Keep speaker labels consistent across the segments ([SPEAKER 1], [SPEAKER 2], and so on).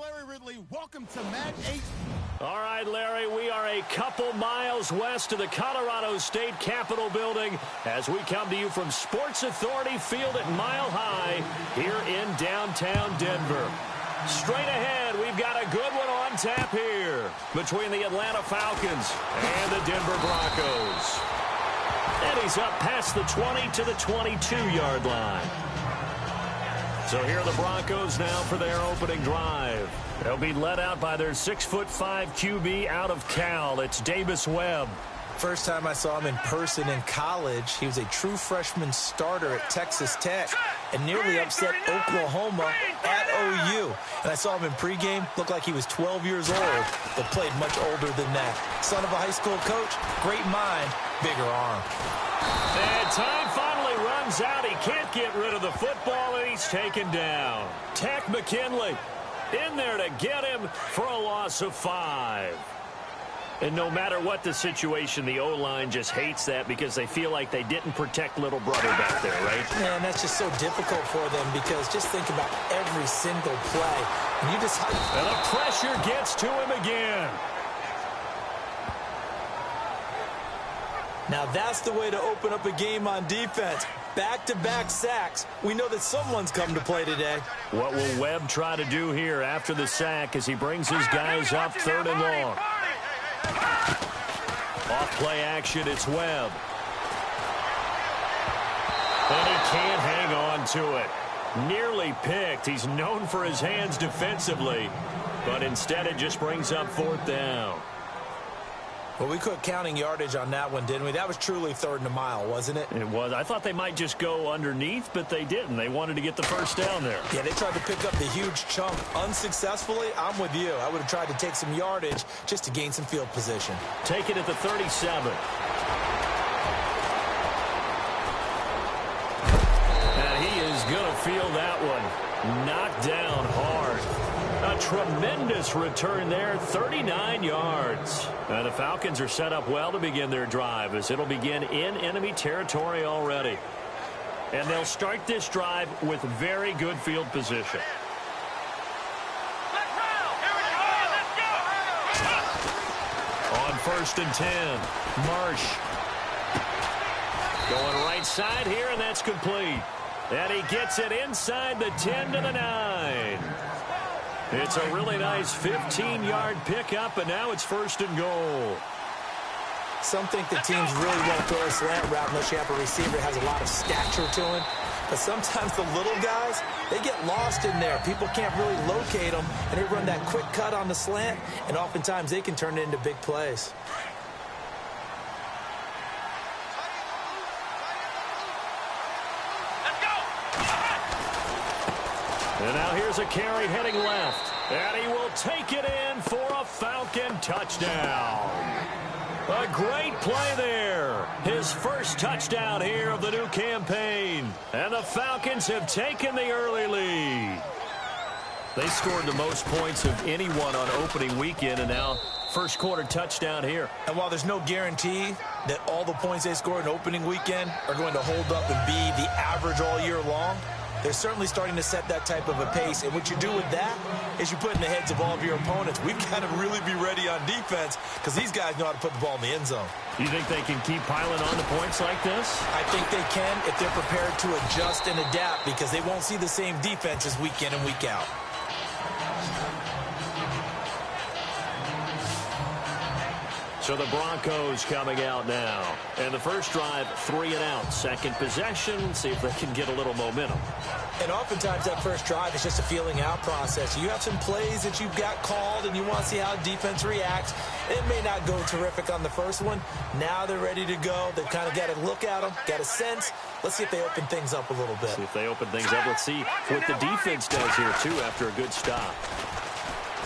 [SPEAKER 1] Larry Ridley. Welcome to Madden 8.
[SPEAKER 2] All right, Larry, we are a couple miles west of the Colorado State Capitol building as we come to you from Sports Authority Field at Mile High here in downtown Denver. Straight ahead, we've got a good one on tap here between the Atlanta Falcons and the Denver Broncos. And he's up past the 20 to the 22-yard line. So here are the Broncos now for their opening drive. They'll be led out by their 6'5" QB out of Cal. It's Davis Webb.
[SPEAKER 3] First time I saw him in person in college, he was a true freshman starter at Texas Tech and nearly upset Oklahoma at OU. And I saw him in pregame, looked like he was 12 years old, but played much older than that. Son of a high school coach, great mind, bigger arm.
[SPEAKER 2] And time finally runs out. He can't get rid of the football, and he's taken down. Tech McKinley in there to get him for a loss of 5. And no matter what the situation, the O-line just hates that because they feel like they didn't protect little brother back there, right?
[SPEAKER 3] Man, that's just so difficult for them because just think about every single play. And you just...
[SPEAKER 2] And the pressure gets to him again.
[SPEAKER 3] Now that's the way to open up a game on defense. Back-to-back sacks. We know that someone's come to play today.
[SPEAKER 2] What will Webb try to do here after the sack as he brings his guys up 3rd and long? Off play action, it's Webb. And he can't hang on to it. Nearly picked. He's known for his hands defensively, but instead it just brings up 4th down.
[SPEAKER 3] Well, we quit counting yardage on that one, didn't we? That was truly 3rd and a mile, wasn't it?
[SPEAKER 2] It was. I thought they might just go underneath, but they didn't. They wanted to get the first down there.
[SPEAKER 3] Yeah, they tried to pick up the huge chunk unsuccessfully. I'm with you. I would have tried to take some yardage just to gain some field position.
[SPEAKER 2] Take it at the 37. And he is going to feel that one. Knocked down hard. A tremendous return there, 39 yards. And the Falcons are set up well to begin their drive as it'll begin in enemy territory already. And they'll start this drive with very good field position. On 1st and 10, Marsh. Going right side here, and that's complete. And he gets it inside the 10 to the 9. It's a really nice 15-yard pickup, and now it's 1st and goal.
[SPEAKER 3] Some think the teams really won't throw a slant route unless you have a receiver that has a lot of stature to him. But sometimes the little guys, they get lost in there. People can't really locate them, and they run that quick cut on the slant, and oftentimes they can turn it into big plays.
[SPEAKER 2] And now here's a carry heading left. And he will take it in for a Falcon touchdown. A great play there. His first touchdown here of the new campaign. And the Falcons have taken the early lead. They scored the most points of anyone on opening weekend, and now first quarter touchdown here.
[SPEAKER 3] And while there's no guarantee that all the points they scored in opening weekend are going to hold up and be the average all year long, they're certainly starting to set that type of a pace. And what you do with that is you put in the heads of all of your opponents. We've got to really be ready on defense because these guys know how to put the ball in the end zone.
[SPEAKER 2] You think they can keep piling on the points like this?
[SPEAKER 3] I think they can if they're prepared to adjust and adapt because they won't see the same defenses week in and week out.
[SPEAKER 2] So the Broncos coming out now. And the first drive, 3 and out. Second possession, see if they can get a little momentum.
[SPEAKER 3] And oftentimes that first drive is just a feeling out process. You have some plays that you've got called and you want to see how defense reacts. It may not go terrific on the first one. Now they're ready to go. They've kind of got to look at them, got a sense. Let's see if they open things up a little bit.
[SPEAKER 2] See if they open things up. Let's see what the defense does here, too, after a good stop.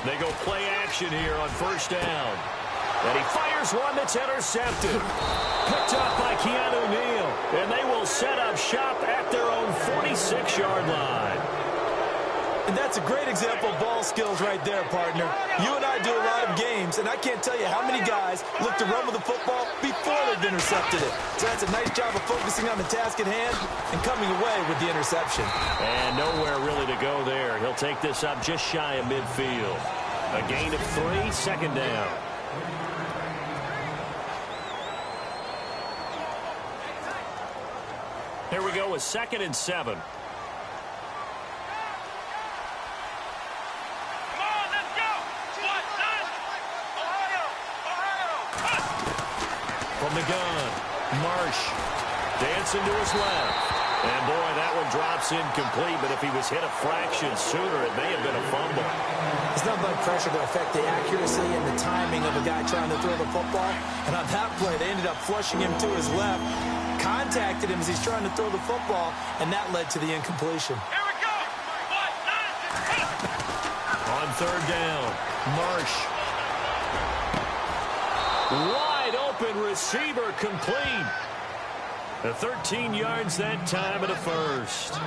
[SPEAKER 2] They go play action here on first down. And he fires one that's intercepted. Picked up by Keanu Neal. And they will set up shop at their own 46-yard line.
[SPEAKER 3] And that's a great example of ball skills right there, partner. You and I do a lot of games, and I can't tell you how many guys look to run with the football before they've intercepted it. So that's a nice job of focusing on the task at hand and coming away with the interception.
[SPEAKER 2] And nowhere really to go there. He'll take this up just shy of midfield. A gain of 3, second down. Here we go with 2nd and 7. From the gun, Marsh dancing to his left. And, boy, that one drops incomplete, but if he was hit a fraction sooner, it may have been a fumble.
[SPEAKER 3] It's not like pressure to affect the accuracy and the timing of a guy trying to throw the football. And on that play, they ended up flushing him to his left, contacted him as he's trying to throw the football, and that led to the incompletion.
[SPEAKER 4] Here we go.
[SPEAKER 2] On 3rd down, Marsh. Wide open receiver complete. The 13 yards that time of the first.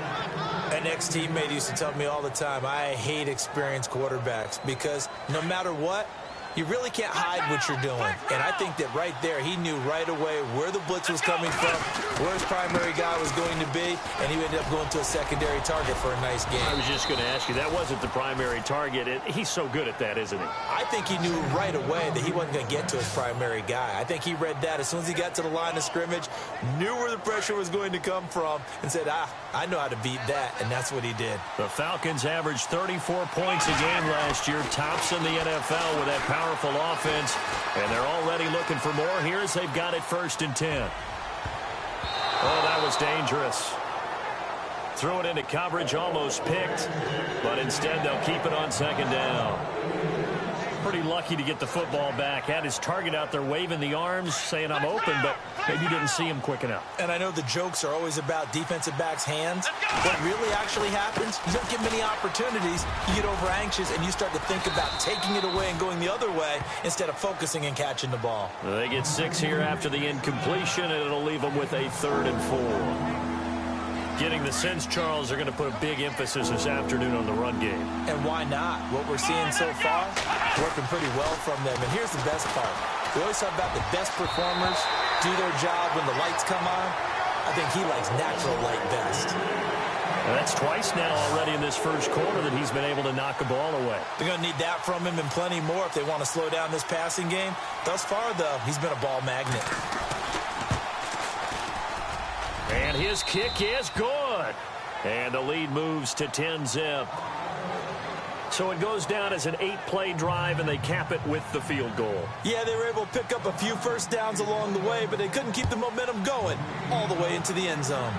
[SPEAKER 3] An ex-teammate used to tell me all the time, I hate experienced quarterbacks because no matter what, you really can't hide what you're doing. And I think that right there, he knew right away where the blitz was coming from, where his primary guy was going to be, and he ended up going to a secondary target for a nice game.
[SPEAKER 2] I was just going to ask you, that wasn't the primary target. He's so good at that, isn't he?
[SPEAKER 3] I think he knew right away that he wasn't going to get to his primary guy. I think he read that as soon as he got to the line of scrimmage, knew where the pressure was going to come from, and said, I know how to beat that, and that's what he did.
[SPEAKER 2] The Falcons averaged 34 points a game last year, tops in the NFL with that powerful offense, and they're already looking for more. Here's they've got it 1st and 10. Oh, that was dangerous. Threw it into coverage, almost picked, but instead they'll keep it on 2nd down. Pretty lucky to get the football back. Had his target out there waving the arms, saying I'm open, but maybe didn't see him quick enough.
[SPEAKER 3] And I know the jokes are always about defensive backs' hands. What really actually happens, you don't get many opportunities. You get over anxious, and you start to think about taking it away and going the other way instead of focusing and catching the ball.
[SPEAKER 2] They get 6 here after the incompletion, and it'll leave them with a 3rd and 4. Getting the sense, Charles, they're going to put a big emphasis this afternoon on the run game.
[SPEAKER 3] And why not? What we're seeing so far, working pretty well from them. And here's the best part. We always talk about the best performers do their job when the lights come on. I think he likes natural light best.
[SPEAKER 2] And that's twice now already in this first quarter that he's been able to knock a ball away.
[SPEAKER 3] They're going to need that from him and plenty more if they want to slow down this passing game. Thus far, though, he's been a ball magnet.
[SPEAKER 2] And his kick is good. And the lead moves to 10-zip. So it goes down as an 8-play drive, and they cap it with the field goal.
[SPEAKER 3] Yeah, they were able to pick up a few first downs along the way, but they couldn't keep the momentum going all the way into the end zone.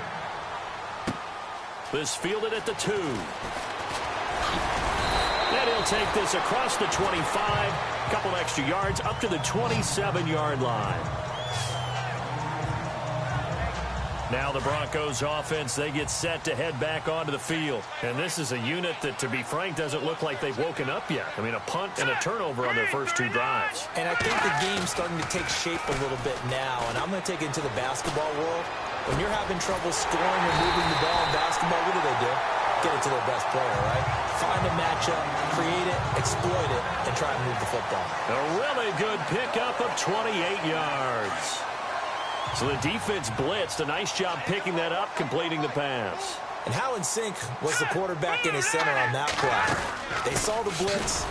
[SPEAKER 2] This fielded at the 2. And he'll take this across the 25. Couple extra yards up to the 27-yard line. Now the Broncos offense, they get set to head back onto the field. And this is a unit that, to be frank, doesn't look like they've woken up yet. I mean, a punt and a turnover on their first 2 drives.
[SPEAKER 3] And I think the game's starting to take shape a little bit now. And I'm going to take it into the basketball world. When you're having trouble scoring or moving the ball in basketball, what do? Get it to their best player, right? Find a matchup, create it, exploit it, and try and move the football.
[SPEAKER 2] A really good pickup of 28 yards. So the defense blitzed. A nice job picking that up, completing the pass.
[SPEAKER 3] And how in sync was the quarterback in his center on that play? They saw the blitz,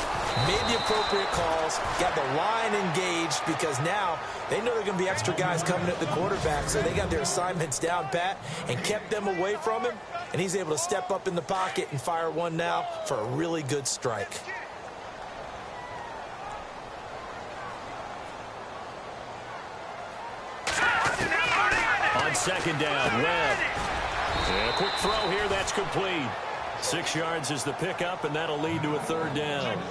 [SPEAKER 3] made the appropriate calls, got the line engaged because now they know there are going to be extra guys coming at the quarterback, so they got their assignments down pat and kept them away from him, and he's able to step up in the pocket and fire one now for a really good strike.
[SPEAKER 2] On 2nd down, Webb. And a quick throw here, that's complete. 6 yards is the pickup, and that'll lead to a 3rd down.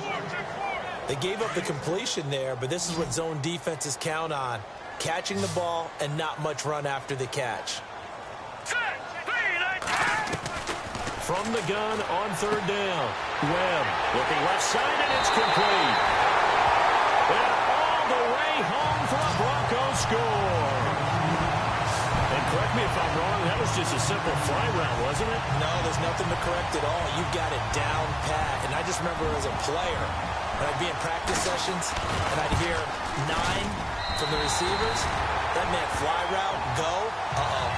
[SPEAKER 3] They gave up the completion there, but this is what zone defenses count on. Catching the ball and not much run after the catch.
[SPEAKER 2] From the gun on 3rd down. Webb looking left side, and it's complete. And all the way home for a Broncos score. And correct me if I'm wrong, that was just a simple fly route, wasn't it?
[SPEAKER 3] No, there's nothing to correct at all. You've got it down pat. And I just remember as a player, when I'd be in practice sessions and I'd hear 9 from the receivers, that meant fly route, go,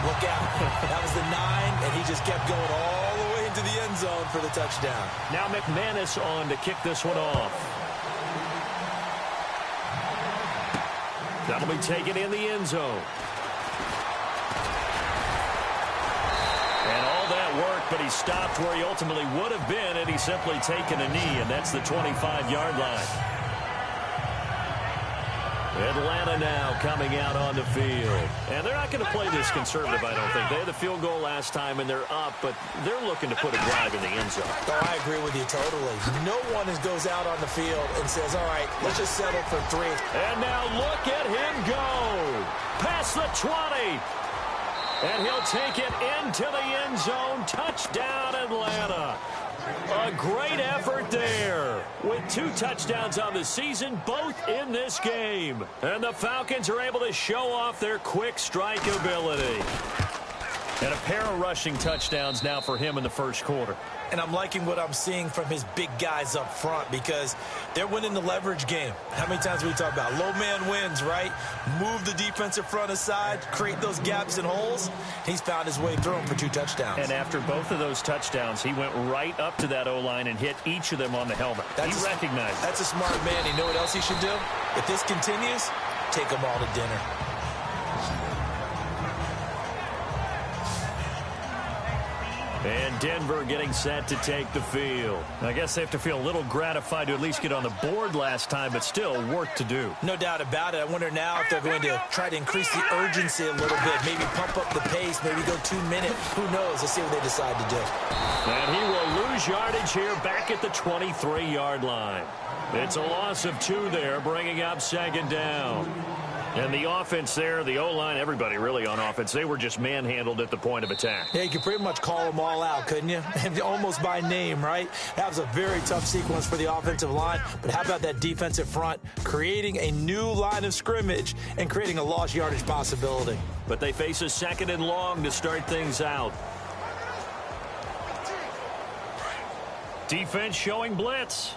[SPEAKER 3] look out. That was the 9, and he just kept going all the way into the end zone for the touchdown.
[SPEAKER 2] Now McManus on to kick this one off. That'll be taken in the end zone. And all that work, but he stopped where he ultimately would have been had he simply taken a knee, and that's the 25-yard line. Atlanta now coming out on the field. And they're not going to play this conservative, I don't think. They had the field goal last time, and they're up, but they're looking to put a drive in the end zone.
[SPEAKER 3] Oh, I agree with you totally. No one goes out on the field and says, all right, let's just settle for 3.
[SPEAKER 2] And now look at him go. Past the 20. And he'll take it into the end zone. Touchdown, Atlanta. A great effort there with 2 touchdowns on the season, both in this game. And the Falcons are able to show off their quick strike ability. And a pair of rushing touchdowns now for him in the first quarter.
[SPEAKER 3] And I'm liking what I'm seeing from his big guys up front because they're winning the leverage game. How many times we talk about low man wins, right? Move the defensive front aside, create those gaps and holes. He's found his way through them for 2 touchdowns.
[SPEAKER 2] And after both of those touchdowns, he went right up to that O-line and hit each of them on the helmet. He recognized it.
[SPEAKER 3] That's a smart man. You know what else he should do? If this continues, take them all to dinner.
[SPEAKER 2] And Denver getting set to take the field. I guess they have to feel a little gratified to at least get on the board last time, but still work to do.
[SPEAKER 3] No doubt about it. I wonder now if they're going to try to increase the urgency a little bit, maybe pump up the pace, maybe go 2 minutes. Who knows? Let's see what they decide to do.
[SPEAKER 2] And he will lose yardage here back at the 23-yard line. It's a loss of 2 there, bringing up second down. And the offense there, the O-line, everybody really on offense, they were just manhandled at the point of attack.
[SPEAKER 3] Yeah, you could pretty much call them all out, couldn't you? Almost by name, right? That was a very tough sequence for the offensive line. But how about that defensive front creating a new line of scrimmage and creating a lost yardage possibility?
[SPEAKER 2] But they face a 2nd and long to start things out. Defense showing blitz.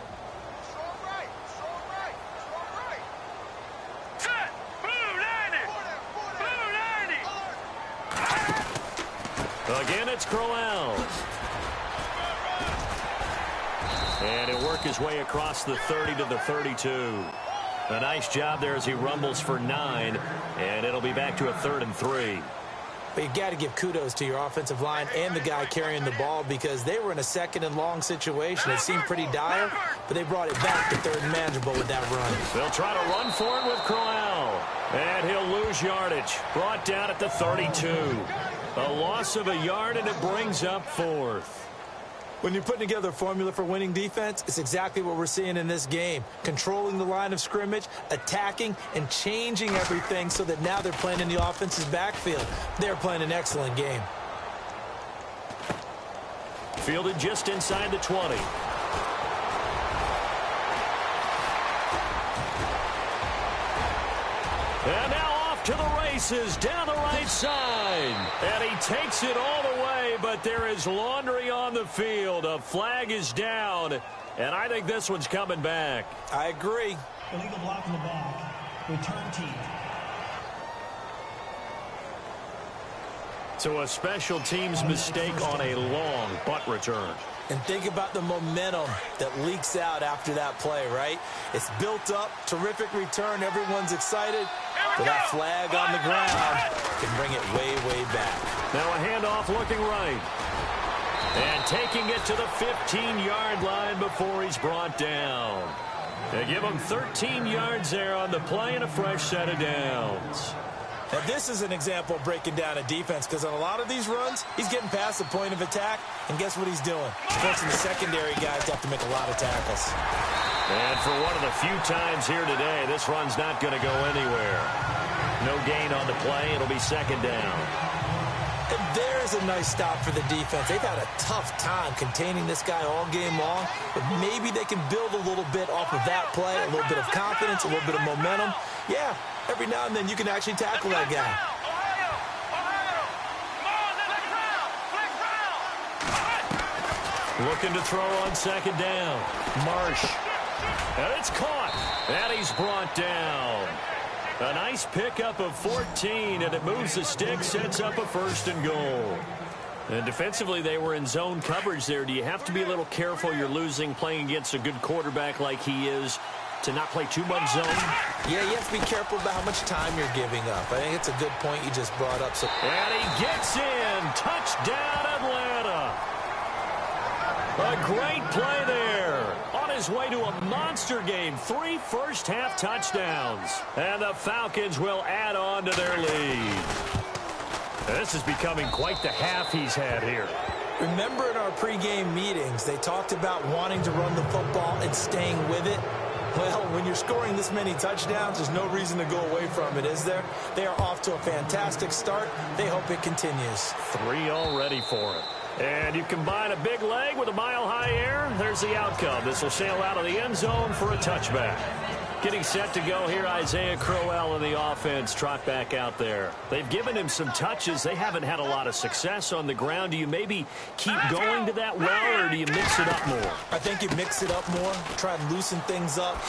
[SPEAKER 2] Again, it's Crowell. And he'll work his way across the 30 to the 32. A nice job there as he rumbles for 9. And it'll be back to a 3rd and 3.
[SPEAKER 3] But you got to give kudos to your offensive line and the guy carrying the ball because they were in a 2nd and long situation. It seemed pretty dire, but they brought it back to 3rd and manageable with that run.
[SPEAKER 2] They'll try to run for it with Crowell. And he'll lose yardage. Brought down at the 32. A loss of a yard, and it brings up 4th.
[SPEAKER 3] When you're putting together a formula for winning defense, it's exactly what we're seeing in this game. Controlling the line of scrimmage, attacking, and changing everything so that now they're playing in the offense's backfield. They're playing an excellent game.
[SPEAKER 2] Fielded just inside the 20. And now off to the races down the right side. And he takes it all the way, but there is laundry on the field. A flag is down, and I think this one's coming back.
[SPEAKER 3] I agree.
[SPEAKER 4] Illegal block in the back. Return team.
[SPEAKER 2] So a special teams mistake on a long butt return.
[SPEAKER 3] And think about the momentum that leaks out after that play, right? It's built up, terrific return, everyone's excited. But that flag on the ground can bring it way, way back.
[SPEAKER 2] Now a handoff looking right. And taking it to the 15-yard line before he's brought down. They give him 13 yards there on the play and a fresh set of downs.
[SPEAKER 3] Now, this is an example of breaking down a defense because on a lot of these runs, he's getting past the point of attack, and guess what he's doing? Forcing the secondary guys to have to make a lot of tackles.
[SPEAKER 2] And for one of the few times here today, this run's not going to go anywhere. No gain on the play. It'll be second down.
[SPEAKER 3] And there's a nice stop for the defense. They've had a tough time containing this guy all game long, but maybe they can build a little bit off of that play, a little bit of confidence, a little bit of momentum. Yeah, every now and then you can actually tackle that guy.
[SPEAKER 2] Looking to throw on second down. Marsh. And it's caught. And he's brought down. A nice pickup of 14, and it moves the stick, sets up a first and goal. And defensively, they were in zone coverage there. Do you have to be a little careful? You're losing, playing against a good quarterback like he is, to not play too much zone?
[SPEAKER 3] Yeah, you have to be careful about how much time you're giving up. I think it's a good point you just brought up.
[SPEAKER 2] And he gets in. Touchdown, Atlanta. A great play there. On his way to a monster game. 3 first-half touchdowns. And the Falcons will add on to their lead. This is becoming quite the half he's had here.
[SPEAKER 3] Remember in our pregame meetings, they talked about wanting to run the football and staying with it? Well, when you're scoring this many touchdowns, there's no reason to go away from it, is there? They are off to a fantastic start. They hope it continues.
[SPEAKER 2] 3 already for him. And you combine a big leg with a mile-high air, there's the outcome. This will sail out of the end zone for a touchback. Getting set to go here, Isaiah Crowell in the offense, trot back out there. They've given him some touches. They haven't had a lot of success on the ground. Do you maybe keep going to that well, or do you mix it up more?
[SPEAKER 3] I think you mix it up more, try and loosen things up.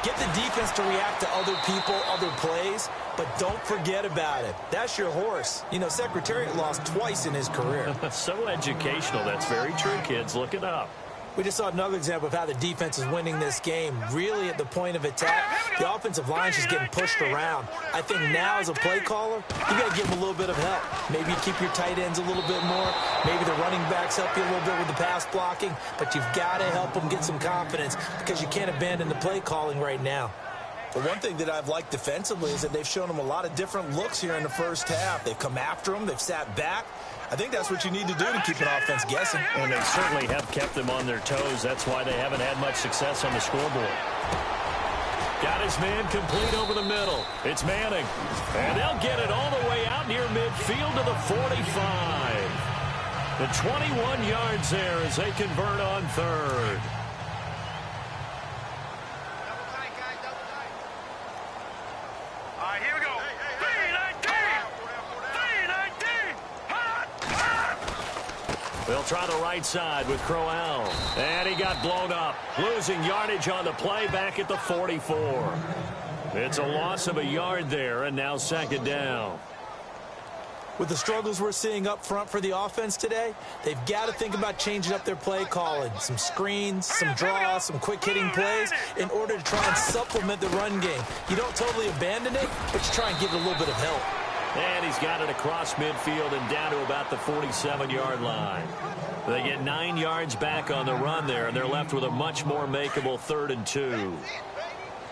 [SPEAKER 3] Get the defense to react to other people, other plays, but don't forget about it. That's your horse. You know, Secretariat lost twice in his career.
[SPEAKER 2] So educational. That's very true, kids. Look it up.
[SPEAKER 3] We just saw another example of how the defense is winning this game. Really at the point of attack, the offensive line is just getting pushed around. I think now as a play caller, you got to give them a little bit of help. Maybe you keep your tight ends a little bit more. Maybe the running backs help you a little bit with the pass blocking. But you've got to help them get some confidence because you can't abandon the play calling right now. But one thing that I've liked defensively is that they've shown them a lot of different looks here in the first half. They've come after them. They've sat back. I think that's what you need to do to keep an offense guessing.
[SPEAKER 2] And they certainly have kept them on their toes. That's why they haven't had much success on the scoreboard. Got his man complete over the middle. It's Manning. And they'll get it all the way out near midfield to the 45. The 21 yards there as they convert on third. They'll try the right side with Crowell. And he got blown up. Losing yardage on the play back at the 44. It's a loss of a yard there, and now second down.
[SPEAKER 3] With the struggles we're seeing up front for the offense today, they've got to think about changing up their play calling. Some screens, some draws, some quick-hitting plays in order to try and supplement the run game. You don't totally abandon it, but you try and give it a little bit of help.
[SPEAKER 2] And he's got it across midfield and down to about the 47-yard line. They get 9 yards back on the run there, and they're left with a much more makeable 3rd and 2.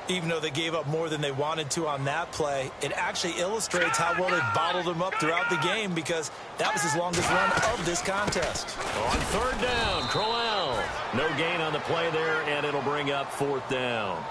[SPEAKER 3] Even though they gave up more than they wanted to on that play, it actually illustrates how well they bottled them up throughout the game because that was his longest run of this contest.
[SPEAKER 2] On 3rd down, Crowell. No gain on the play there, and it'll bring up 4th down.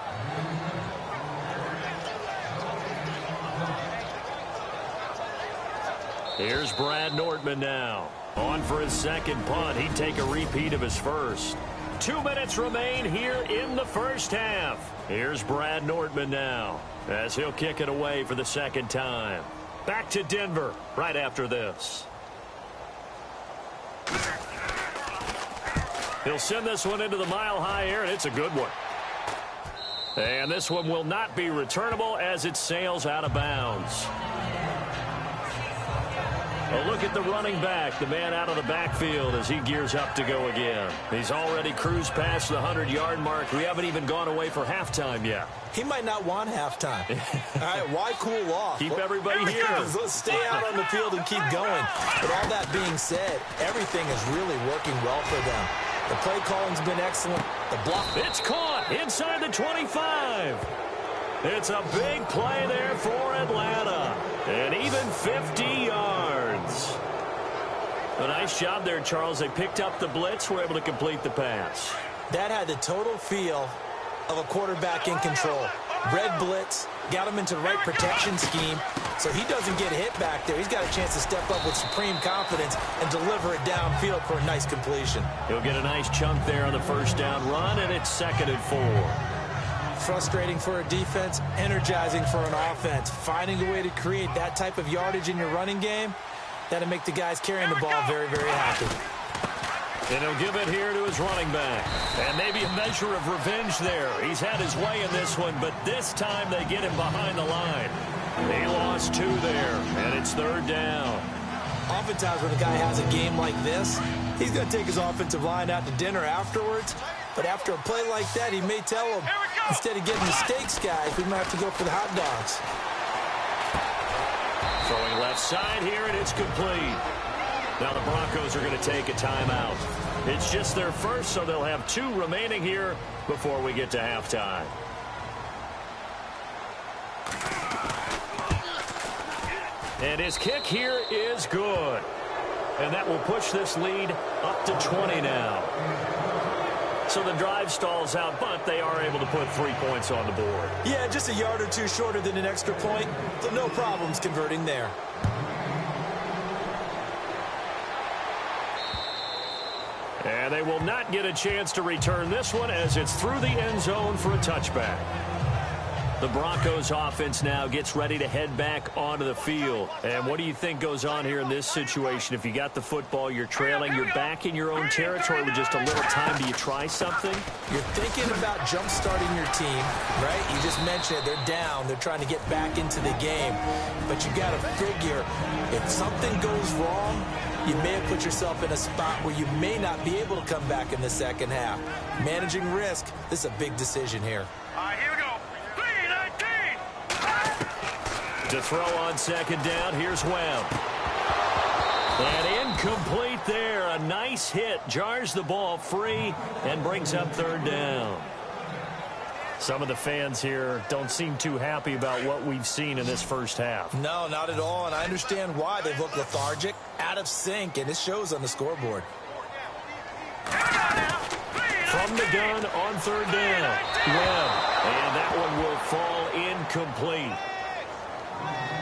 [SPEAKER 2] Here's Brad Nortman now. On for his second punt. He'd take a repeat of his first. 2 minutes remain here in the first half. Here's Brad Nortman now as he'll kick it away for the second time. Back to Denver right after this. He'll send this one into the mile-high air, and it's a good one. And this one will not be returnable as it sails out of bounds. A look at the running back, the man out of the backfield as he gears up to go again. He's already cruised past the 100-yard mark. We haven't even gone away for halftime yet.
[SPEAKER 3] He might not want halftime. All right, why cool off?
[SPEAKER 2] Keep everybody here.
[SPEAKER 3] Let's stay out on the field and keep going. But all that being said, everything is really working well for them. The play calling's been excellent. The block.
[SPEAKER 2] It's caught inside the 25. It's a big play there for Atlanta. And even 50 yards. A nice job there, Charles. They picked up the blitz, were able to complete the pass.
[SPEAKER 3] That had the total feel of a quarterback in control. Red blitz, got him into the right protection scheme, so he doesn't get hit back there. He's got a chance to step up with supreme confidence and deliver it downfield for a nice completion.
[SPEAKER 2] He'll get a nice chunk there on the first down run, and it's 2nd and 4.
[SPEAKER 3] Frustrating for a defense, energizing for an offense. Finding a way to create that type of yardage in your running game, that'll make the guys carrying the ball very, very happy.
[SPEAKER 2] And he'll give it here to his running back. And maybe a measure of revenge there. He's had his way in this one, but this time they get him behind the line. He lost 2 there, and it's 3rd down.
[SPEAKER 3] Oftentimes when a guy has a game like this, he's going to take his offensive line out to dinner afterwards. But after a play like that, he may tell them, instead of getting the steaks, guys, we might have to go for the hot dogs.
[SPEAKER 2] Throwing left side here, and it's complete. Now the Broncos are going to take a timeout. It's just their first, so they'll have 2 remaining here before we get to halftime. And his kick here is good. And that will push this lead up to 20 now. So the drive stalls out, but they are able to put 3 points on the board.
[SPEAKER 3] Yeah, just a yard or 2 shorter than an extra point, so no problems converting there.
[SPEAKER 2] And they will not get a chance to return this one as it's through the end zone for a touchback. The Broncos offense now gets ready to head back onto the field. And what do you think goes on here in this situation? If you got the football, you're trailing, you're back in your own territory with just a little time. Do you try something?
[SPEAKER 3] You're thinking about jump-starting your team, right? You just mentioned it. They're down. They're trying to get back into the game. But you got to figure, if something goes wrong, you may have put yourself in a spot where you may not be able to come back in the second half. Managing risk, this is a big decision here.
[SPEAKER 5] All right, here we go.
[SPEAKER 2] To throw on second down, here's Webb. And incomplete there. A nice hit. Jars the ball free and brings up 3rd down. Some of the fans here don't seem too happy about what we've seen in this first half.
[SPEAKER 3] No, not at all, and I understand why. They've looked lethargic, out of sync, and it shows on the scoreboard.
[SPEAKER 2] From the gun on 3rd down, Webb. And that one will fall incomplete.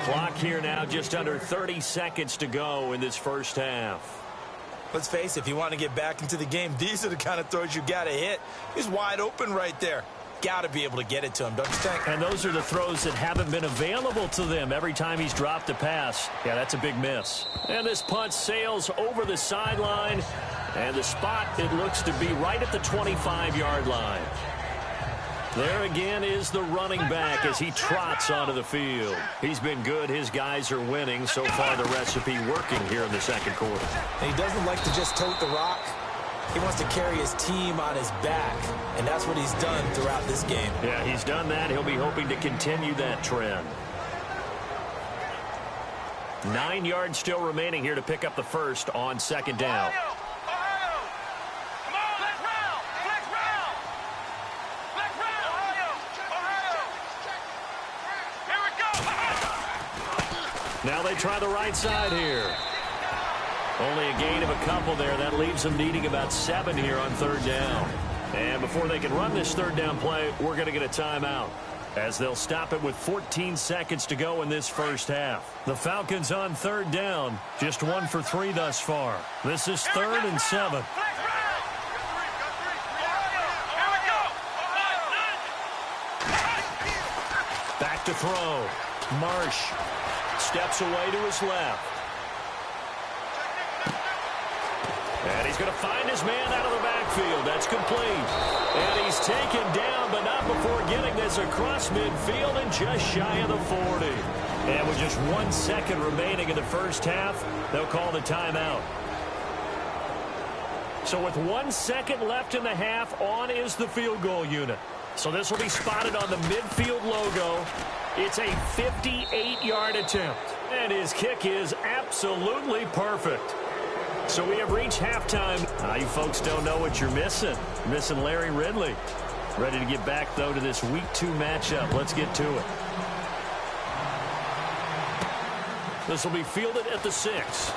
[SPEAKER 2] Clock here now, just under 30 seconds to go in this first half.
[SPEAKER 3] Let's face it, if you want to get back into the game, these are the kind of throws you got to hit. He's wide open right there. Got to be able to get it to him, don't you think?
[SPEAKER 2] And those are the throws that haven't been available to them every time he's dropped a pass. Yeah, that's a big miss. And this punt sails over the sideline. And the spot, it looks to be right at the 25-yard line. There again is the running back as he trots onto the field. He's been good. His guys are winning. So far, the recipe working here in the second quarter.
[SPEAKER 3] And he doesn't like to just tote the rock. He wants to carry his team on his back, and that's what he's done throughout this game.
[SPEAKER 2] Yeah, he's done that. He'll be hoping to continue that trend. 9 yards still remaining here to pick up the first on second down. Now they try the right side here. Only a gain of a couple there. That leaves them needing about 7 here on 3rd down. And before they can run this 3rd down play, we're going to get a timeout, as they'll stop it with 14 seconds to go in this first half. The Falcons on 3rd down, just 1 for 3 thus far. This is 3rd and 7. Back to throw. Marsh steps away to his left. And he's going to find his man out of the backfield. That's complete. And he's taken down, but not before getting this across midfield and just shy of the 40. And with just 1 second remaining in the first half, they'll call the timeout. So with 1 second left in the half, on is the field goal unit. So this will be spotted on the midfield logo. It's a 58-yard attempt. And his kick is absolutely perfect. So we have reached halftime. You folks don't know what you're missing. You're missing Larry Ridley. Ready to get back, though, to this Week 2 matchup. Let's get to it. This will be fielded at the 6.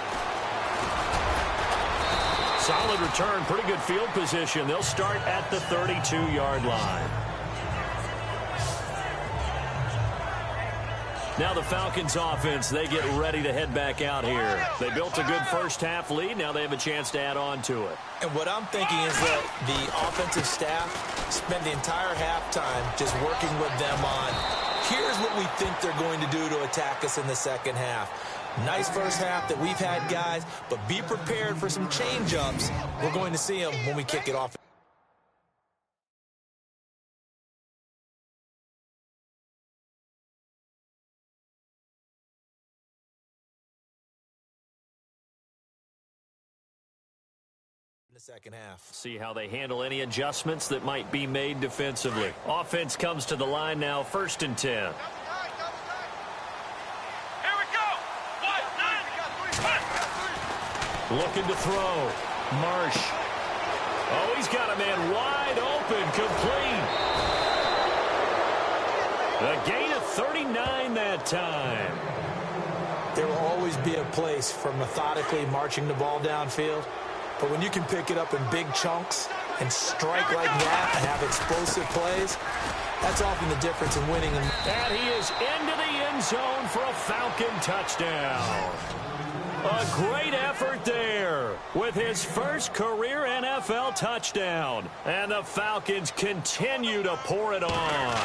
[SPEAKER 2] Solid return, pretty good field position. They'll start at the 32-yard line. Now the Falcons offense, they get ready to head back out here. They built a good first half lead. Now they have a chance to add on to it.
[SPEAKER 3] And what I'm thinking is that the offensive staff spent the entire halftime just working with them on, here's what we think they're going to do to attack us in the second half. Nice first half that we've had, guys, but be prepared for some change-ups. We're going to see them when we kick it off. The second half.
[SPEAKER 2] See how they handle any adjustments that might be made defensively. Offense comes to the line now, 1st and 10.
[SPEAKER 5] Here we go.
[SPEAKER 2] Looking to throw. Marsh. Oh, he's got a man wide open, complete. A gain of 39 that time.
[SPEAKER 3] There will always be a place for methodically marching the ball downfield. But when you can pick it up in big chunks and strike like that and have explosive plays, that's often the difference in winning.
[SPEAKER 2] And he is into the end zone for a Falcon touchdown. A great effort there with his first career NFL touchdown. And the Falcons continue to pour it on.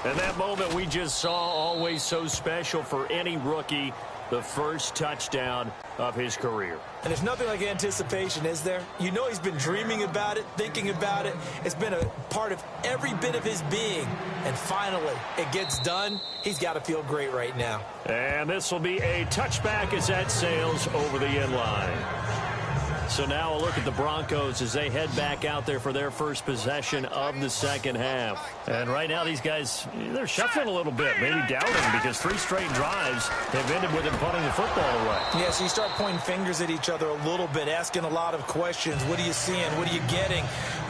[SPEAKER 2] And that moment we just saw, always so special for any rookie. The first touchdown of his career.
[SPEAKER 3] And there's nothing like anticipation, is there? You know he's been dreaming about it, thinking about it. It's been a part of every bit of his being. And finally, it gets done. He's got to feel great right now.
[SPEAKER 2] And this will be a touchback as that sails over the end line. So now a look at the Broncos as they head back out there for their first possession of the second half. And right now these guys, they're shuffling a little bit, maybe doubting, because 3 straight drives have ended with them punting the football away.
[SPEAKER 3] Yeah, so you start pointing fingers at each other a little bit, asking a lot of questions. What are you seeing? What are you getting?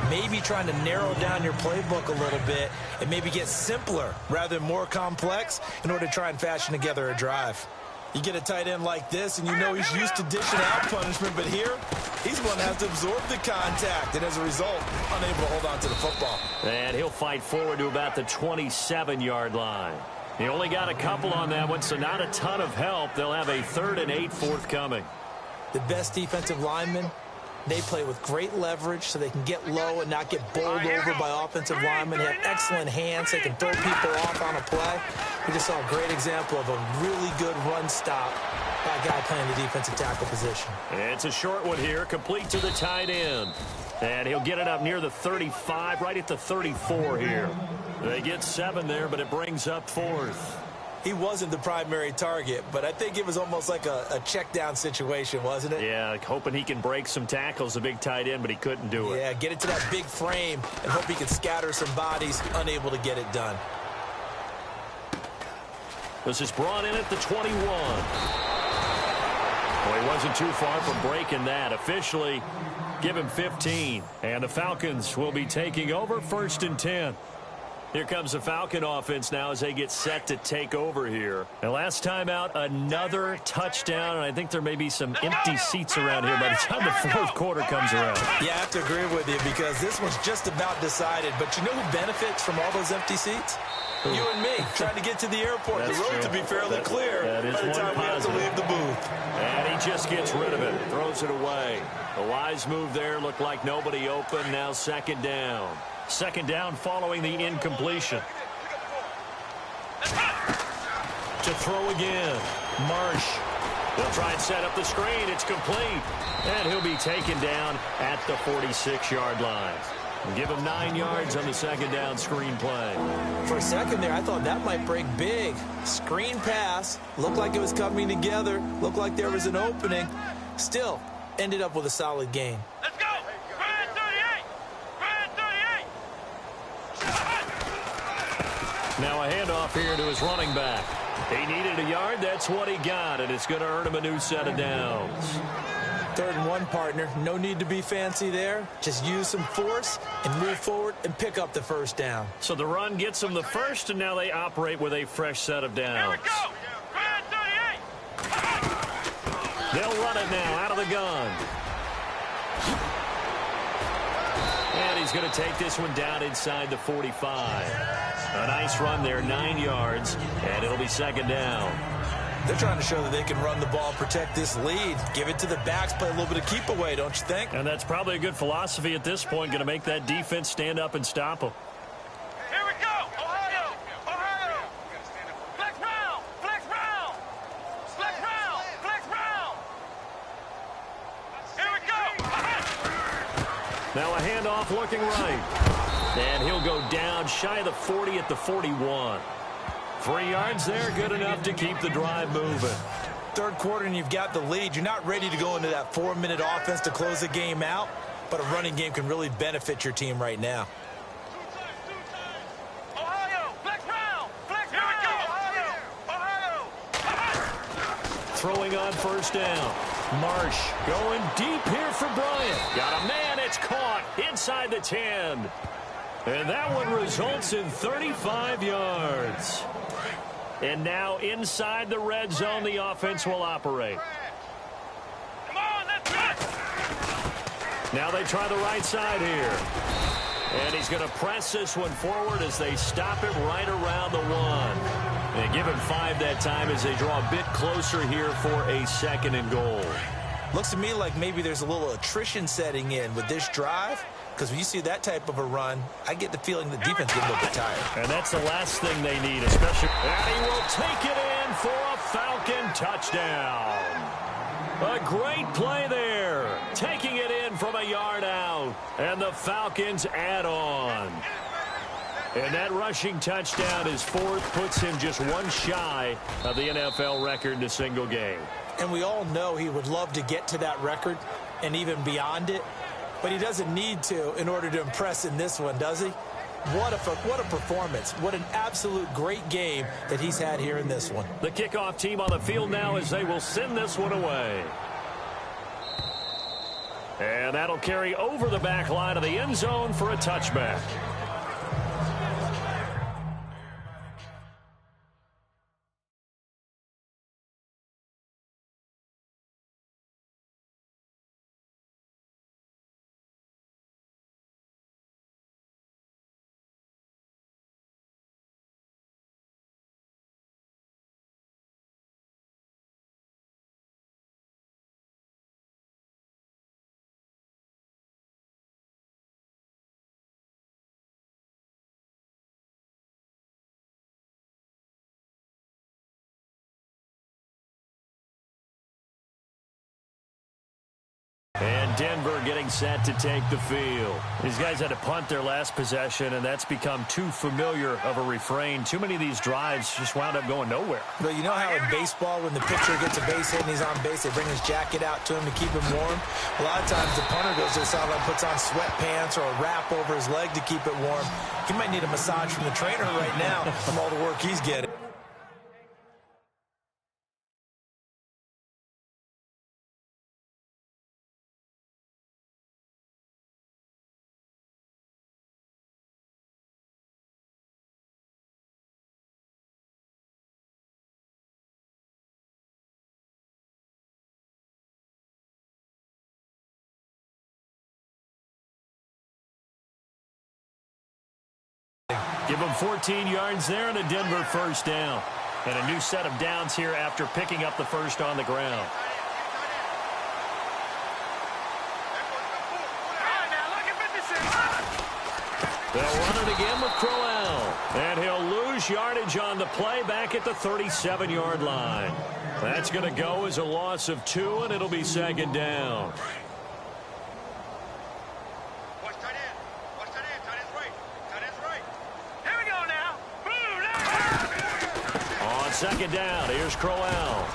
[SPEAKER 3] Maybe trying to narrow down your playbook a little bit and maybe get simpler rather than more complex in order to try and fashion together a drive. You get a tight end like this, and you know he's used to dishing out punishment, but here, he's one that has to absorb the contact, and as a result, unable to hold on to the football.
[SPEAKER 2] And he'll fight forward to about the 27-yard line. He only got a couple on that one, so not a ton of help. They'll have a 3rd and 8 forthcoming.
[SPEAKER 3] The best defensive linemen, they play with great leverage so they can get low and not get bowled over by offensive linemen. They have excellent hands. They can throw people off on a play. We just saw a great example of a really good run stop by a guy playing the defensive tackle position.
[SPEAKER 2] It's a short one here, complete to the tight end. And he'll get it up near the 35, right at the 34 here. They get 7 there, but it brings up 4th.
[SPEAKER 3] He wasn't the primary target, but I think it was almost like a check down situation, wasn't it?
[SPEAKER 2] Yeah, like hoping he can break some tackles, a big tight end, but he couldn't do it.
[SPEAKER 3] Yeah, get it to that big frame and hope he can scatter some bodies, unable to get it done.
[SPEAKER 2] This is brought in at the 21. Well, he wasn't too far from breaking that. Officially, give him 15. And the Falcons will be taking over 1st and 10. Here comes the Falcon offense now as they get set to take over here. And last time out, another touchdown, and I think there may be some empty seats around here by the time the 4th quarter comes around.
[SPEAKER 3] Yeah, I have to agree with you because this one's just about decided. But you know who benefits from all those empty seats? You and me, trying to get to the airport.
[SPEAKER 2] That's
[SPEAKER 3] the road
[SPEAKER 2] true.
[SPEAKER 3] to be fairly clear
[SPEAKER 2] that is
[SPEAKER 3] by the time we have to leave the booth.
[SPEAKER 2] And he just gets rid of it, throws it away. A wise move there, looked like nobody open, now 2nd down. 2nd down following the incompletion. To throw again. Marsh. They'll try and set up the screen. It's complete. And he'll be taken down at the 46-yard line. Give him 9 yards on the 2nd down screen play.
[SPEAKER 3] For a second there, I thought that might break big. Screen pass. Looked like it was coming together. Looked like there was an opening. Still, ended up with a solid gain.
[SPEAKER 5] Let's go. Ryan 38. Ryan 38.
[SPEAKER 2] Now a handoff here to his running back. He needed a yard. That's what he got, and it's going to earn him a new set of downs.
[SPEAKER 3] 3rd and 1, partner. No need to be fancy there. Just use some force and move forward and pick up the 1st down.
[SPEAKER 2] So the run gets them the 1st, and now they operate with a fresh set of downs.
[SPEAKER 5] Here we go. Ryan 38.
[SPEAKER 2] They'll run it now out of the gun. And he's going to take this one down inside the 45. A nice run there, 9 yards, and it'll be 2nd down.
[SPEAKER 3] They're trying to show that they can run the ball, protect this lead, give it to the backs, play a little bit of keep away, don't you think?
[SPEAKER 2] And that's probably a good philosophy at this point, going to make that defense stand up and stop them.
[SPEAKER 5] Here we go. Ohio. Ohio. Flex round. Flex round. Flex
[SPEAKER 2] Now a handoff looking right. And he'll go down shy of the 40 at the 41. 3 yards there, good enough to keep the drive moving.
[SPEAKER 3] Third quarter and you've got the lead. You're not ready to go into that 4-minute offense to close the game out, but a running game can really benefit your team right now.
[SPEAKER 5] Ohio, flex round. Here we go. Ohio.
[SPEAKER 2] Throwing on first down. Marsh going deep here for Bryant. Got a man, it's caught inside the 10. And that one results in 35 yards. And now inside the red zone, the offense will operate.
[SPEAKER 5] Come on, let's go.
[SPEAKER 2] Now they try the right side here. And he's going to press this one forward as they stop him right around the 1. And give him 5 that time as they draw a bit closer here for a 2nd and goal.
[SPEAKER 3] Looks to me like maybe there's a little attrition setting in with this drive, because when you see that type of a run, I get the feeling the defense is a little bit tired.
[SPEAKER 2] And that's the last thing they need, especially. And he will take it in for a Falcon touchdown. A great play there. Taking it in from a yard out. And the Falcons add on. And that rushing touchdown is 4th, puts him just 1 shy of the NFL record in a single game.
[SPEAKER 3] And we all know he would love to get to that record and even beyond it, but he doesn't need to in order to impress in this one, does he? What a performance. What an absolute great game that he's had here in this one.
[SPEAKER 2] The kickoff team on the field now as they will send this one away. And that'll carry over the back line of the end zone for a touchback. And Denver getting set to take the field. These guys had to punt their last possession, and that's become too familiar of a refrain. Too many of these drives just wound up going nowhere.
[SPEAKER 3] But you know how in baseball, when the pitcher gets a base hit and he's on base, they bring his jacket out to him to keep him warm? A lot of times the punter goes to the sideline, puts on sweatpants or a wrap over his leg to keep it warm. He might need a massage from the trainer right now from all the work he's getting.
[SPEAKER 2] Give them 14 yards there and a Denver first down. And a new set of downs here after picking up the first on the ground. They'll run it again with Crowell. And he'll lose yardage on the play back at the 37-yard line. That's going to go as a loss of 2, and it'll be 2nd down. Second down, here's Crowell.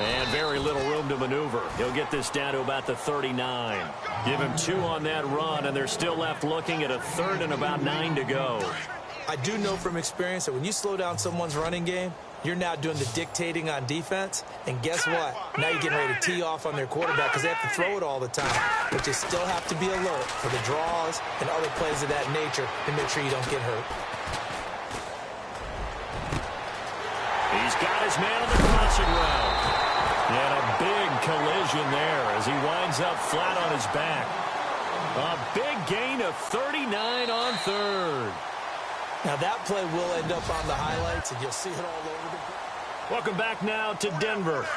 [SPEAKER 2] And very little room to maneuver. He'll get this down to about the 39. Give him 2 on that run, and they're still left looking at a 3rd and about 9 to go.
[SPEAKER 3] I do know from experience that when you slow down someone's running game, you're now doing the dictating on defense. And guess what? Now you're getting ready to tee off on their quarterback because they have to throw it all the time. But you still have to be alert for the draws and other plays of that nature to make sure you don't get hurt.
[SPEAKER 2] He's got his man on the crossing route. And a big collision there as he winds up flat on his back. A big gain of 39 on 3rd.
[SPEAKER 3] Now that play will end up on the highlights, and you'll see it all over the...
[SPEAKER 2] Welcome back now to Denver.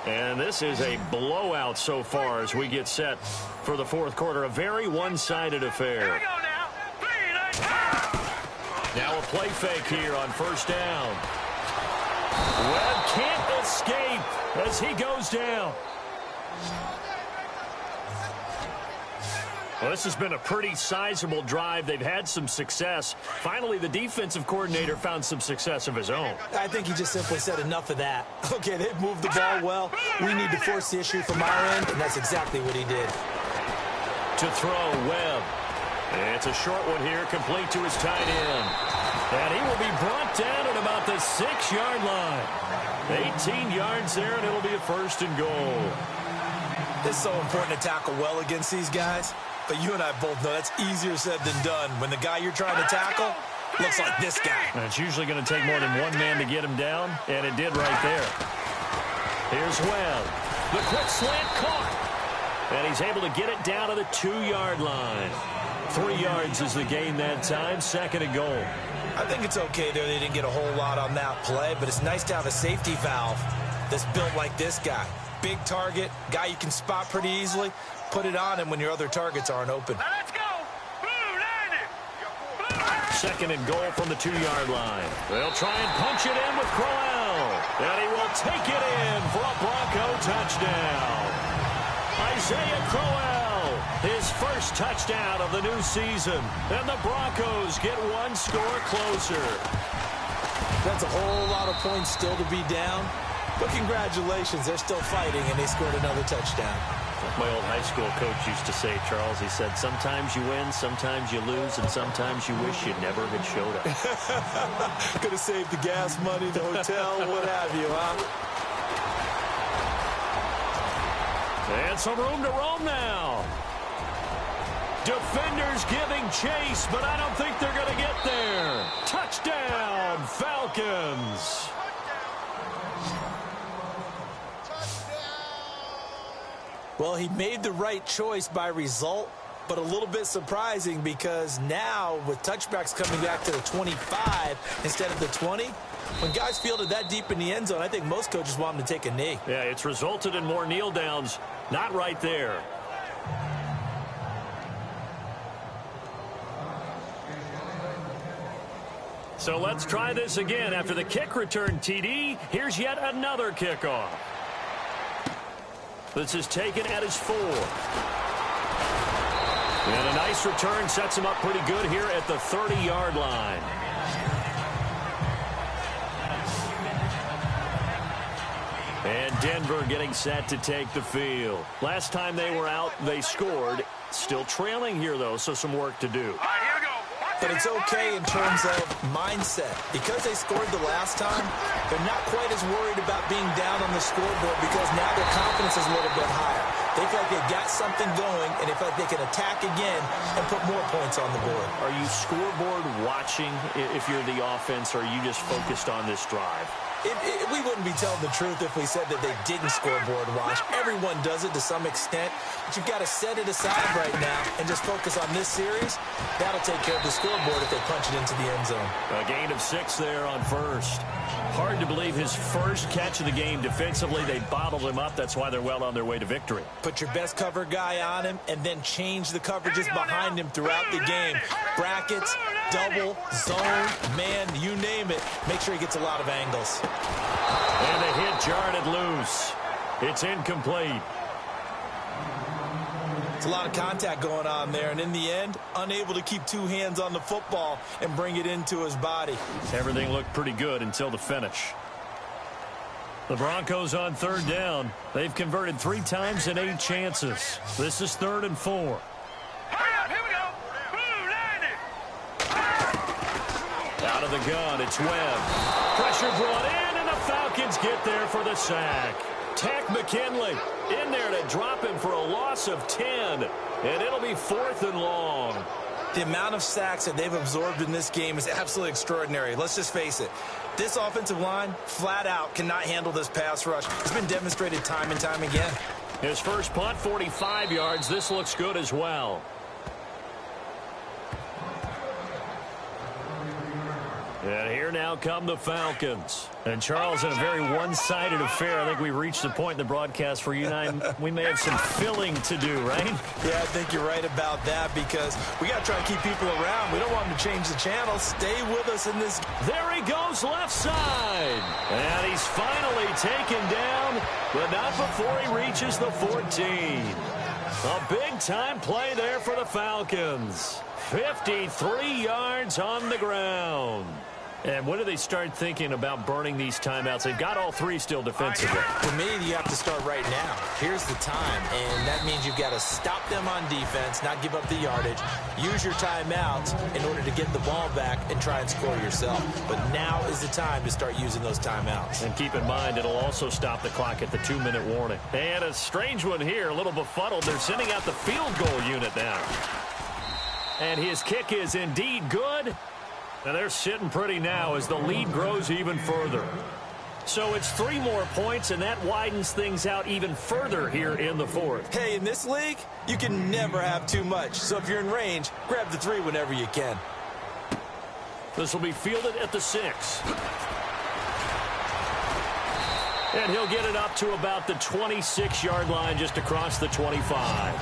[SPEAKER 2] And this is a blowout so far as we get set for the 4th quarter. A very one-sided affair.
[SPEAKER 5] Here we go now. 3,
[SPEAKER 2] Now a play fake here on first down. Webb can't escape as he goes down. Well, this has been a pretty sizable drive. They've had some success. Finally, the defensive coordinator found some success of his own.
[SPEAKER 3] I think he just simply said enough of that. Okay, they've moved the ball well. We need to force the issue from our end, and that's exactly what he did.
[SPEAKER 2] To throw, Webb. It's a short one here, complete to his tight end. And he will be brought down at about the 6-yard line. 18 yards there, and it'll be a 1st and goal.
[SPEAKER 3] It's so important to tackle well against these guys. But you and I both know that's easier said than done when the guy you're trying to tackle looks like this guy.
[SPEAKER 2] And it's usually going to take more than one man to get him down, and it did right there. Here's Webb. The quick slant caught. And he's able to get it down to the 2-yard line. 3 yards is the gain that time, 2nd and goal.
[SPEAKER 3] I think it's okay there. They didn't get a whole lot on that play, but it's nice to have a safety valve that's built like this guy. Big target, guy you can spot pretty easily. Put it on him when your other targets aren't open.
[SPEAKER 5] Now let's go. Blue, land it.
[SPEAKER 2] 2nd and goal from the 2-yard line. They'll try and punch it in with Crowell. And he will take it in for a Bronco touchdown. Isaiah Crowell, his first touchdown of the new season. And the Broncos get one score closer.
[SPEAKER 3] That's a whole lot of points still to be down. But congratulations, they're still fighting, and they scored another touchdown.
[SPEAKER 2] My old high school coach used to say, Charles, he said, sometimes you win, sometimes you lose, and sometimes you wish you never had showed up.
[SPEAKER 3] Could have saved the gas money, the hotel, what have you, huh?
[SPEAKER 2] And some room to roam now. Defenders giving chase, but I don't think they're going to get there. Touchdown, Falcons.
[SPEAKER 3] Well, he made the right choice by result, but a little bit surprising because now with touchbacks coming back to the 25 instead of the 20, when guys fielded that deep in the end zone, I think most coaches want them to take a knee.
[SPEAKER 2] Yeah, it's resulted in more kneel downs. Not right there. So let's try this again. After the kick return TD, here's yet another kickoff. This is taken at his 4. And a nice return sets him up pretty good here at the 30-yard line. And Denver getting set to take the field. Last time they were out, they scored. Still trailing here, though, so some work to do.
[SPEAKER 5] All right, here we go.
[SPEAKER 3] But it's okay in terms of mindset. Because they scored the last time, they're not quite as worried about being down on the scoreboard because now their confidence is a little bit higher. They feel like they've got something going, and they feel like they can attack again and put more points on the board.
[SPEAKER 2] Are you scoreboard watching if you're the offense, or are you just focused on this drive?
[SPEAKER 3] We wouldn't be telling the truth if we said that they didn't scoreboard watch. Everyone does it to some extent, but you've got to set it aside right now and just focus on this series. That'll take care of the scoreboard if they punch it into the end zone.
[SPEAKER 2] A gain of 6 there on first. Hard to believe his first catch of the game defensively. They bottled him up. That's why they're well on their way to victory.
[SPEAKER 3] Put your best cover guy on him and then change the coverages behind him throughout the game. Brackets, double, zone, man, you name it. Make sure he gets a lot of angles.
[SPEAKER 2] And a hit jarred it loose. It's incomplete.
[SPEAKER 3] It's a lot of contact going on there, and in the end, unable to keep 2 hands on the football and bring it into his body.
[SPEAKER 2] Everything looked pretty good until the finish. The Broncos on 3rd down. They've converted 3 times in 8 chances. This is 3rd and 4.
[SPEAKER 5] Hurry up, here we go. Blue, land it.
[SPEAKER 2] Out of the gun, it's Webb. Pressure brought in, and the Falcons get there for the sack. Tack McKinley in there to drop him for a loss of 10, and it'll be 4th and long.
[SPEAKER 3] The amount of sacks that they've absorbed in this game is absolutely extraordinary. Let's just face it. This offensive line, flat out, cannot handle this pass rush. It's been demonstrated time and time again.
[SPEAKER 2] His first punt, 45 yards. This looks good as well. And here now come the Falcons. And Charles, in a very one-sided affair, I think we reached the point in the broadcast where you and I, we may have some filling to do, right?
[SPEAKER 3] Yeah, I think you're right about that because we got to try to keep people around. We don't want them to change the channel. Stay with us in this.
[SPEAKER 2] There he goes, left side. And he's finally taken down, but not before he reaches the 14. A big-time play there for the Falcons. 53 yards on the ground. And when do they start thinking about burning these timeouts? They've got all three still defensively.
[SPEAKER 3] For me, you have to start right now. Here's the time, and that means you've got to stop them on defense, not give up the yardage, use your timeouts in order to get the ball back and try and score yourself. But now is the time to start using those timeouts.
[SPEAKER 2] And keep in mind, it'll also stop the clock at the 2-minute warning. And a strange one here, a little befuddled. They're sending out the field goal unit now. And his kick is indeed good. And they're sitting pretty now as the lead grows even further. So it's 3 more points, and that widens things out even further here in the fourth.
[SPEAKER 3] Hey, in this league, you can never have too much. So if you're in range, grab the 3 whenever you can.
[SPEAKER 2] This will be fielded at the 6. And he'll get it up to about the 26-yard line, just across the 25.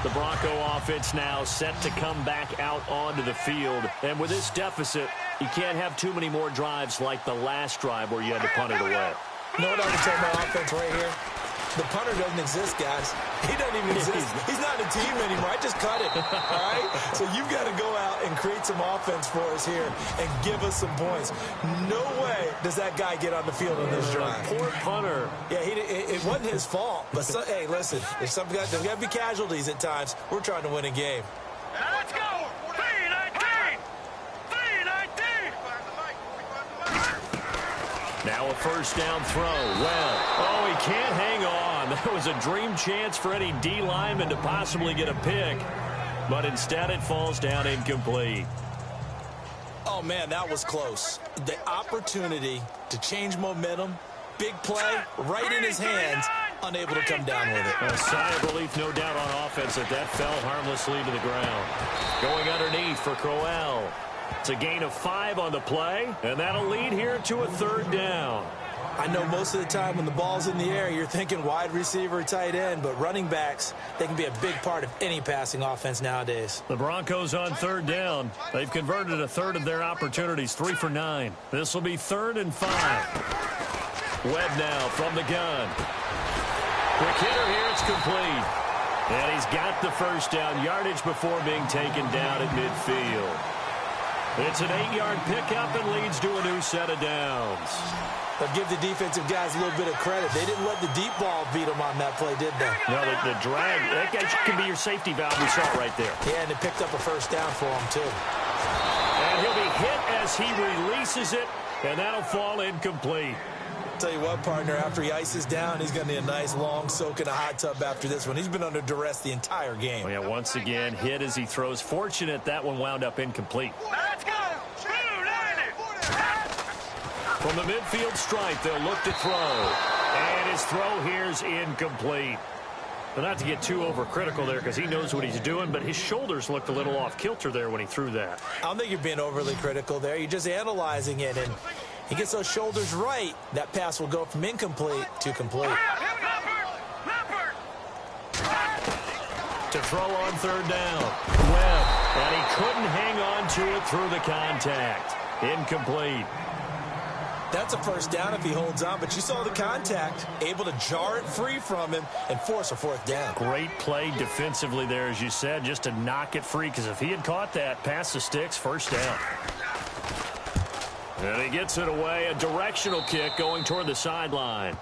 [SPEAKER 2] The Bronco offense now set to come back out onto the field. And with this deficit, you can't have too many more drives like the last drive where you had to punt it away.
[SPEAKER 3] You know what I can tell my offense right here? The punter doesn't exist, guys. He doesn't even exist. He's not a team anymore. I just cut it, all right? So you've got to go out and create some offense for us here and give us some points. No way does that guy get on the field on this drive.
[SPEAKER 2] Poor punter.
[SPEAKER 3] Yeah, it wasn't his fault. But, hey, listen, there's got to be casualties at times. We're trying to win a game.
[SPEAKER 5] Let's go! 3-19! 3-19!
[SPEAKER 2] Now a first down throw. Well, he can't hang on. That was a dream chance for any D lineman to possibly get a pick. But instead it falls down incomplete.
[SPEAKER 3] Oh, man, that was close. The opportunity to change momentum, big play, right in his hands, unable to come down with it.
[SPEAKER 2] A sigh of relief, no doubt, on offense that fell harmlessly to the ground. Going underneath for Crowell. It's a gain of 5 on the play, and that'll lead here to a 3rd down.
[SPEAKER 3] I know most of the time when the ball's in the air, you're thinking wide receiver, tight end, but running backs, they can be a big part of any passing offense nowadays.
[SPEAKER 2] The Broncos on 3rd down. They've converted a 1/3 of their opportunities, 3 for 9. This will be 3rd and 5. Webb now from the gun. Quick hitter here, it's complete. And he's got the first down, yardage before being taken down at midfield. It's an 8-yard pickup and leads to a new set of downs.
[SPEAKER 3] But give the defensive guys a little bit of credit. They didn't let the deep ball beat them on that play, did they?
[SPEAKER 2] No, the drag, that can be your safety valve. We saw it right there.
[SPEAKER 3] Yeah, and it picked up a first down for him, too.
[SPEAKER 2] And he'll be hit as he releases it, and that'll fall incomplete.
[SPEAKER 3] Tell you what, partner, after he ices down, he's going to need a nice long soak in a hot tub after this one. He's been under duress the entire game.
[SPEAKER 2] Yeah, once again, hit as he throws. Fortunate that one wound up incomplete.
[SPEAKER 5] Let's go! 2-90!
[SPEAKER 2] From the midfield stripe, they'll look to throw. And his throw here's incomplete. But not to get too overcritical there because he knows what he's doing, but his shoulders looked a little off kilter there when he threw that.
[SPEAKER 3] I don't think you're being overly critical there. You're just analyzing it, and he gets those shoulders right. That pass will go from incomplete to complete.
[SPEAKER 2] To throw on 3rd down. Webb, and he couldn't hang on to it through the contact. Incomplete.
[SPEAKER 3] That's a first down if he holds on, but you saw the contact, able to jar it free from him and force a 4th down.
[SPEAKER 2] Great play defensively there, as you said, just to knock it free, because if he had caught that, past the sticks, first down. And he gets it away, a directional kick going toward the sideline.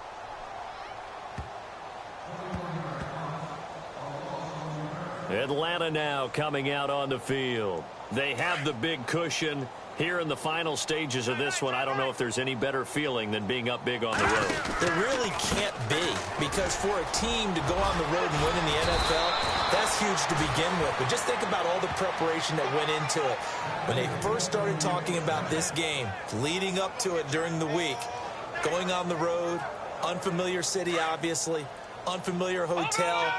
[SPEAKER 2] Atlanta now coming out on the field. They have the big cushion. Here in the final stages of this one, I don't know if there's any better feeling than being up big on the road.
[SPEAKER 3] There really can't be, because for a team to go on the road and win in the NFL, that's huge to begin with. But just think about all the preparation that went into it. When they first started talking about this game, leading up to it during the week, going on the road, unfamiliar city, obviously, unfamiliar hotel.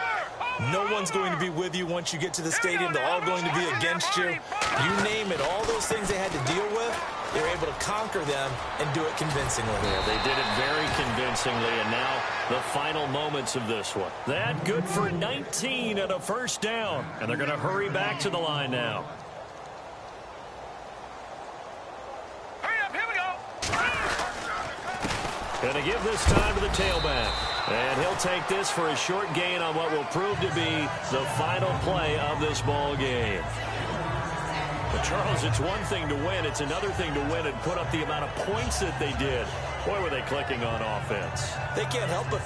[SPEAKER 3] No one's going to be with you once you get to the stadium. They're all going to be against you. You name it, all those things they had to deal with, they were able to conquer them and do it convincingly.
[SPEAKER 2] Yeah, they did it very convincingly, and now the final moments of this one. That good for 19 and a first down, and they're going to hurry back to the line now.
[SPEAKER 5] Hurry up, here we go!
[SPEAKER 2] Going to give this time to the tailback. And he'll take this for a short gain on what will prove to be the final play of this ball game. But Charles, it's one thing to win. It's another thing to win and put up the amount of points that they did. Boy, were they clicking on offense.
[SPEAKER 3] They can't help but